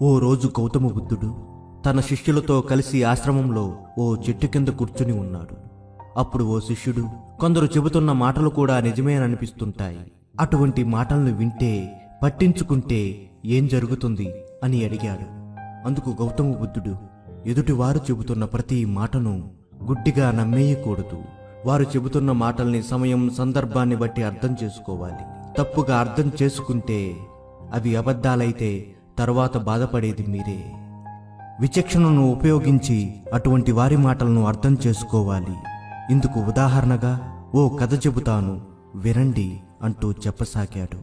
ఓ రోజు గౌతమ బుద్ధుడు తన శిష్యులతో కలిసి ఆశ్రమంలో ఓ చెట్టు కింద కూర్చుని ఉన్నాడు. అప్పుడు ఓ శిష్యుడు, కొందరు చెబుతున్న మాటలు కూడా నిజమేననిపిస్తుంటాయి, అటువంటి మాటలను వింటే పట్టించుకుంటే ఏం జరుగుతుంది అని అడిగాడు. అందుకు గౌతమ బుద్ధుడు, ఎదుటివారు చెబుతున్న ప్రతి మాటను గుడ్డిగా నమ్మేయకూడదు. వారు చెబుతున్న మాటల్ని సమయం సందర్భాన్ని బట్టి అర్థం చేసుకోవాలి. తప్పుగా అర్థం చేసుకుంటే అవి అబద్ధాలైతే తరువాత బాధపడేది మీరే. విచక్షణను ఉపయోగించి అటువంటి వారి మాటలను అర్థం చేసుకోవాలి. ఇందుకు ఉదాహరణగా ఓ కథ చెబుతాను, వినండి అంటూ చెప్పసాగాడు.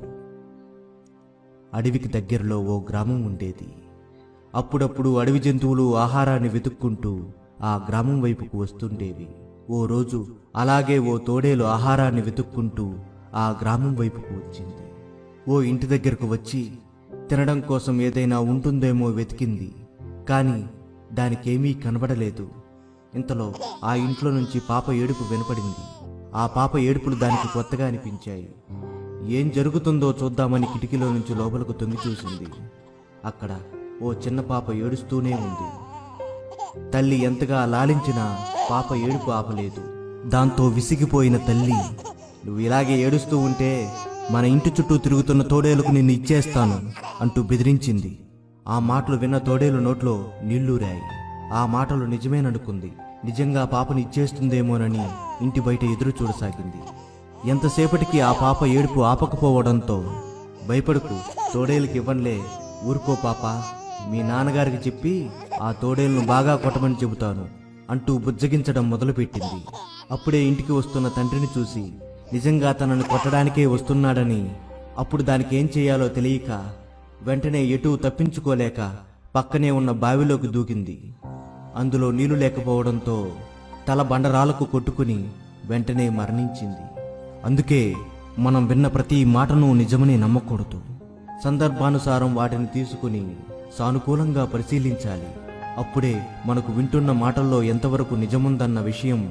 అడవికి దగ్గరలో ఓ గ్రామం ఉండేది. అప్పుడప్పుడు అడవి జంతువులు ఆహారాన్ని వెతుక్కుంటూ ఆ గ్రామం వైపుకు వస్తుండేవి. ఓ రోజు అలాగే ఓ తోడేలు ఆహారాన్ని వెతుక్కుంటూ ఆ గ్రామం వైపుకు వచ్చింది. ఓ ఇంటి దగ్గరకు వచ్చి తినడం కోసం ఏదైనా ఉంటుందేమో వెతికింది, కానీ దానికేమీ కనబడలేదు. ఇంతలో ఆ ఇంట్లో నుంచి పాప ఏడుపు వినపడింది. ఆ పాప ఏడుపులు దానికి కొత్తగా అనిపించాయి. ఏం జరుగుతుందో చూద్దామని కిటికీలో నుంచి లోపలకు తొంగి చూసింది. అక్కడ ఓ చిన్న పాప ఏడుస్తూనే ఉంది. తల్లి ఎంతగా లాలించినా పాప ఏడుపు ఆపలేదు. దాంతో విసిగిపోయిన తల్లి, నువ్వు ఇలాగే ఏడుస్తూ ఉంటే మన ఇంటి చుట్టూ తిరుగుతున్న తోడేలుకు నిన్ను ఇచ్చేస్తాను అంటూ బెదిరించింది. ఆ మాటలు విన్న తోడేలు నోట్లో నీళ్లూరాయి. ఆ మాటలు నిజమేననుకుంది. నిజంగా పాపని ఇచ్చేస్తుందేమోనని ఇంటి బయట ఎదురు చూడసాగింది. ఎంతసేపటికి ఆ పాప ఏడుపు ఆపకపోవడంతో, భయపడుకు, తోడేలుకి ఇవ్వనులే, ఊరుకో పాప, మీ నాన్నగారికి చెప్పి ఆ తోడేలును బాగా కొట్టమని చెబుతాను అంటూ బుజ్జగించడం మొదలుపెట్టింది. అప్పుడే ఇంటికి వస్తున్న తండ్రిని చూసి నిజంగా తనను కొట్టడానికే వస్తున్నాడని, అప్పుడు దానికి ఏం చేయాలో తెలియక వెంటనే ఎటూ తప్పించుకోలేక పక్కనే ఉన్న బావిలోకి దూకింది. అందులో నీళ్లు లేకపోవడంతో తల బండరాలకు కొట్టుకుని వెంటనే మరణించింది. అందుకే మనం విన్న ప్రతి మాటను నిజమని నమ్మకూడదు. సందర్భానుసారం వాటిని తీసుకుని సానుకూలంగా పరిశీలించాలి. అప్పుడే మనకు వింటున్న మాటల్లో ఎంతవరకు నిజముందన్న విషయం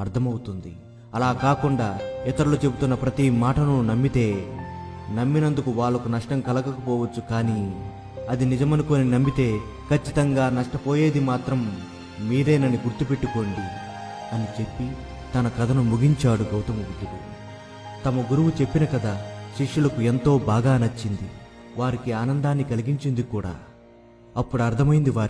అర్థమవుతుంది. అలా కాకుండా ఇతరులు చెబుతున్న ప్రతి మాటను నమ్మితే నమ్మినందుకు వాళ్ళకు నష్టం కలగకపోవచ్చు, కానీ అది నిజమనుకొని నమ్మితే ఖచ్చితంగా నష్టపోయేది మాత్రం మీరేనని గుర్తుపెట్టుకోండి అని చెప్పి తన కథను ముగించాడు గౌతమ బుద్ధుడు. తమ గురువు చెప్పిన కథ శిష్యులకు ఎంతో బాగా నచ్చింది. వారికి ఆనందాన్ని కలిగించింది కూడా. అప్పుడు అర్థమైంది వారికి